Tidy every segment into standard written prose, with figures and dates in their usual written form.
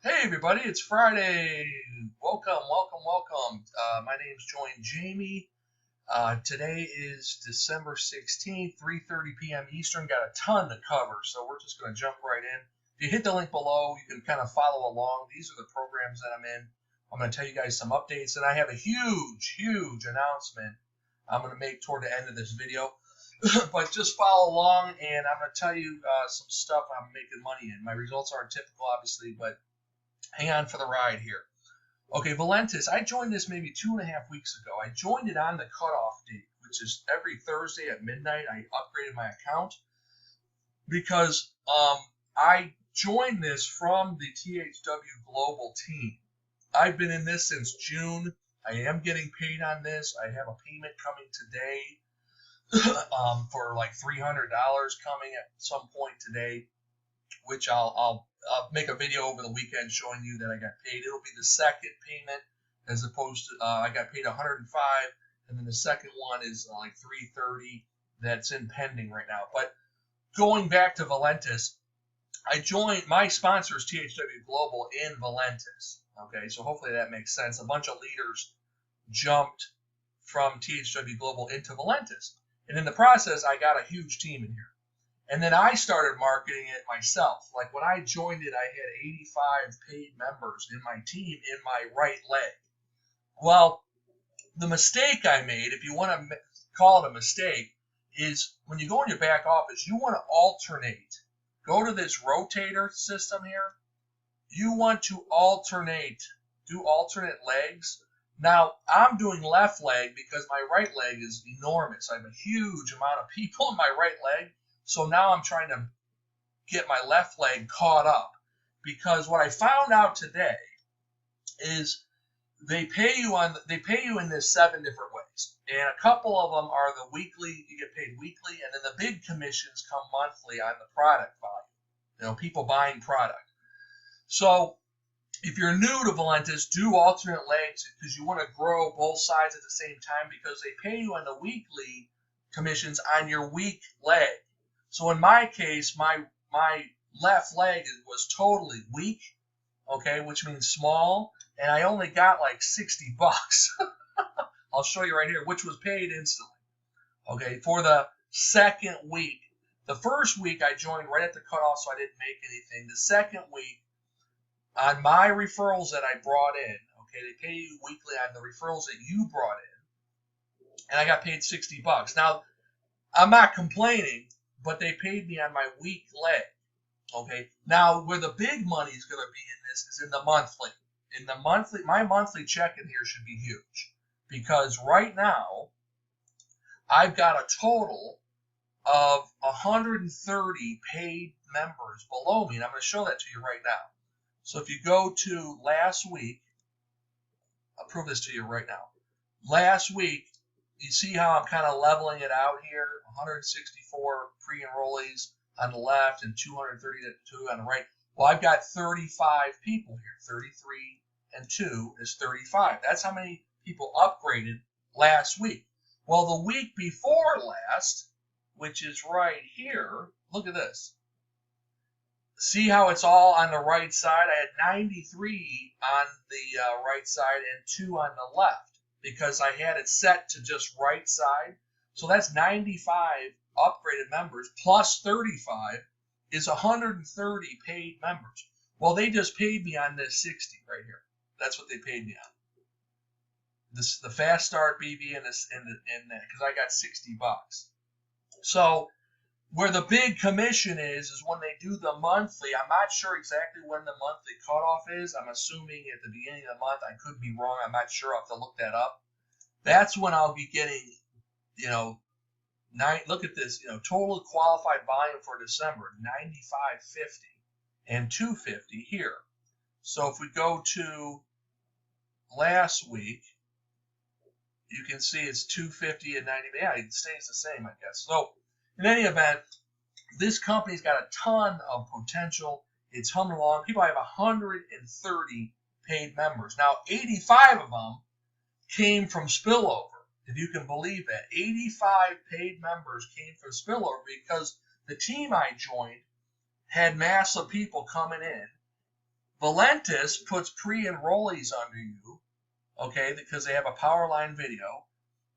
Hey everybody, it's Friday. Welcome. My name's Join Jamie. Today is December 16th, 3:30 p.m. Eastern. Got a ton to cover, so we're just going to jump right in. If you hit the link below, you can kind of follow along. These are the programs that I'm in. I'm going to tell you guys some updates, and I have a huge announcement I'm going to make toward the end of this video. But just follow along, and I'm going to tell you some stuff I'm making money in. My results aren't typical, obviously, but hang on for the ride here. Okay, Valentus, I joined this maybe 2.5 weeks ago. I joined it on the cutoff date, which is every Thursday at midnight. I upgraded my account because I joined this from the THW Global team. I've been in this since June. I am getting paid on this. I have a payment coming today for like $300 coming at some point today, which I'll make a video over the weekend showing you that I got paid. It'll be the second payment as opposed to I got paid 105, and then the second one is like 330. That's in pending right now. But going back to Valentus, I joined my sponsors THW Global in Valentus. Okay, so hopefully that makes sense. A bunch of leaders jumped from THW Global into Valentus, and in the process, I got a huge team in here. And then I started marketing it myself. Like when I joined it, I had 85 paid members in my team in my right leg. Well, the mistake I made, if you want to call it a mistake, is when you go in your back office, you want to alternate. Go to this rotator system here. You want to alternate, do alternate legs. Now, I'm doing left leg because my right leg is enormous. I have a huge amount of people in my right leg. So now I'm trying to get my left leg caught up, because what I found out today is they pay you in this 7 different ways, and a couple of them are the weekly. You get paid weekly, and then the big commissions come monthly on the product volume. People buying product. So if you're new to Valentus, do alternate legs because you want to grow both sides at the same time, because they pay you on the weekly commissions on your weak leg. So in my case, my left leg was totally weak, okay, which means small, and I only got like $60. I'll show you right here, which was paid instantly, okay, for the second week. The first week I joined right at the cutoff, so I didn't make anything. The second week, on my referrals that I brought in, okay, they pay you weekly on the referrals that you brought in, and I got paid $60. Now, I'm not complaining, but they paid me on my weak leg. Okay. Now, where the big money is going to be in this is in the monthly. My monthly check in here should be huge, because right now I've got a total of 130 paid members below me, and I'm going to show that to you right now. So if you go to last week, I'll prove this to you right now. Last week, you see how I'm kind of leveling it out here? 164 pre-enrollees on the left and 232 on the right. Well, I've got 35 people here. 33 and 2 is 35. That's how many people upgraded last week. Well, the week before last, which is right here, look at this. See how it's all on the right side? I had 93 on the right side and 2 on the left, because I had it set to just right side. So that's 95 upgraded members plus 35 is 130 paid members. Well, they just paid me on this 60 right here. That's what they paid me on. This the fast start BB and this and that, because I got $60. So where the big commission is when they do the monthly. I'm not sure exactly when the monthly cutoff is. I'm assuming at the beginning of the month. I could be wrong. I'm not sure. I'll have to look that up. That's when I'll be getting, look at this, total qualified volume for December, 95.50 and 250 here. So if we go to last week, you can see it's 250 and 90. Yeah, it stays the same, I guess. So in any event, this company's got a ton of potential. It's humming along. People have 130 paid members. Now, 85 of them came from spillover, if you can believe that. 85 paid members came from spillover because the team I joined had massive people coming in. Valentus puts pre-enrollees under you, okay, because they have a Powerline video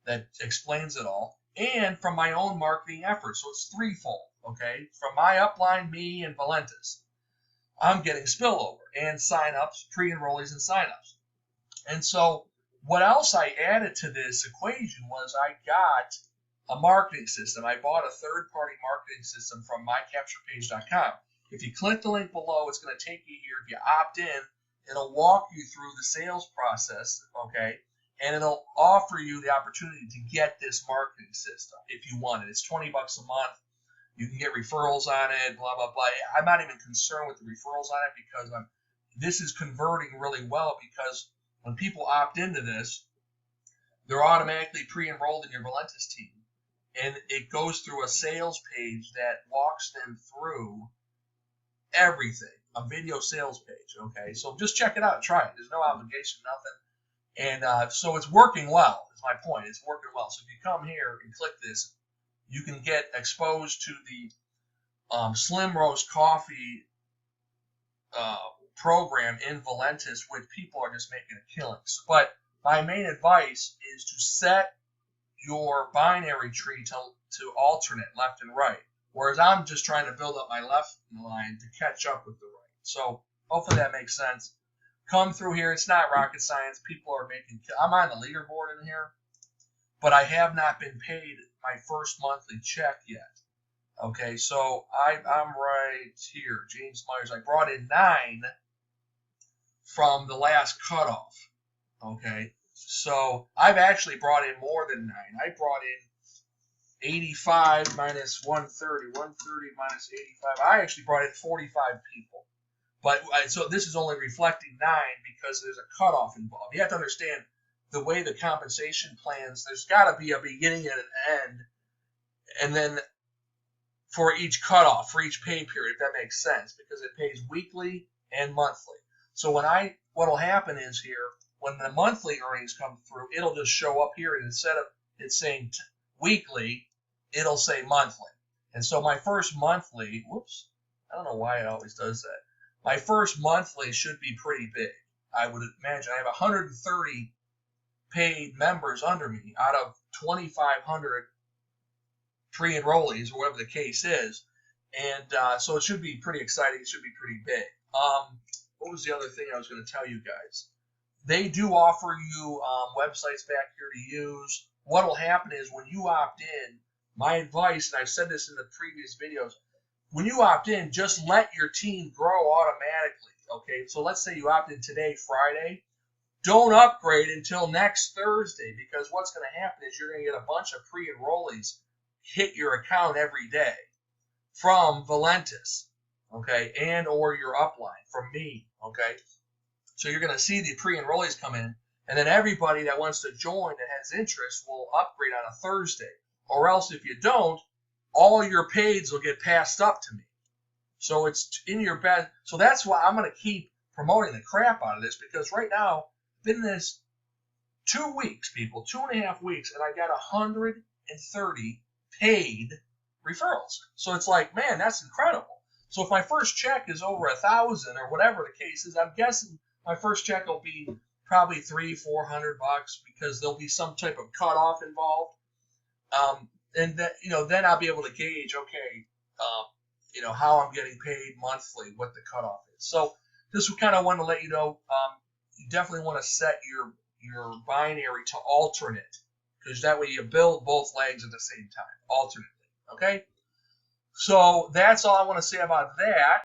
that explains it all, and from my own marketing efforts. So it's threefold, okay? From my upline, me, and Valentus, I'm getting spillover and signups, pre-enrollees and signups. And so what else I added to this equation was I got a marketing system. I bought a third-party marketing system from mycapturepage.com. If you click the link below, it's going to take you here. If you opt in, it'll walk you through the sales process, okay? And it'll offer you the opportunity to get this marketing system if you want it. It's $20 a month. You can get referrals on it, blah, blah, blah. I'm not even concerned with the referrals on it because this is converting really well, because when people opt into this, they're automatically pre-enrolled in your Valentus team. And it goes through a sales page that walks them through everything, a video sales page, okay? So just check it out, try it. There's no obligation, nothing. And so it's working well, is my point. It's working well. So if you come here and click this, you can get exposed to the Slim Roast Coffee program in Valentus, which people are just making a killing. But my main advice is to set your binary tree to alternate left and right, whereas I'm just trying to build up my left line to catch up with the right. So hopefully that makes sense. Come through here. It's not rocket science. People are making. I'm on the leaderboard in here, but I have not been paid my first monthly check yet. Okay, so I'm right here. James Myers. I brought in 9 from the last cutoff. Okay, so I've actually brought in more than 9. I brought in 85 minus 130. 130 minus 85. I actually brought in 45 people. But so this is only reflecting 9 because there's a cutoff involved. You have to understand the way the compensation plans, there's got to be a beginning and an end, and then for each cutoff, for each pay period, if that makes sense, because it pays weekly and monthly. So what will happen is here, when the monthly earnings come through, it'll just show up here, and instead of it saying weekly, it'll say monthly. And so my first monthly, whoops, I don't know why it always does that. My first monthly should be pretty big. I would imagine I have 130 paid members under me out of 2,500 pre-enrollees, or whatever the case is. And so it should be pretty exciting. It should be pretty big. What was the other thing I was going to tell you guys? They do offer you websites back here to use. What will happen is when you opt in, my advice, and I've said this in the previous videos, when you opt in, just let your team grow automatically, okay? So let's say you opt in today, Friday. Don't upgrade until next Thursday, because what's going to happen is you're going to get a bunch of pre-enrollees hit your account every day from Valentus, okay, and or your upline from me, okay? So you're going to see the pre-enrollees come in, and then everybody that wants to join that has interest will upgrade on a Thursday. Or else if you don't, all your paids will get passed up to me. So it's in your best. So that's why I'm going to keep promoting the crap out of this, because right now, I've been in this 2 weeks, people, 2.5 weeks, and I got 130 paid referrals. So it's like, man, that's incredible. So if my first check is over 1,000 or whatever the case is, I'm guessing my first check will be probably $300-400 because there'll be some type of cutoff involved. And that, then I'll be able to gauge, okay, how I'm getting paid monthly, what the cutoff is. So this would kind of want to let you know, you definitely want to set your binary to alternate, because that way you build both legs at the same time, alternately, okay? So that's all I want to say about that.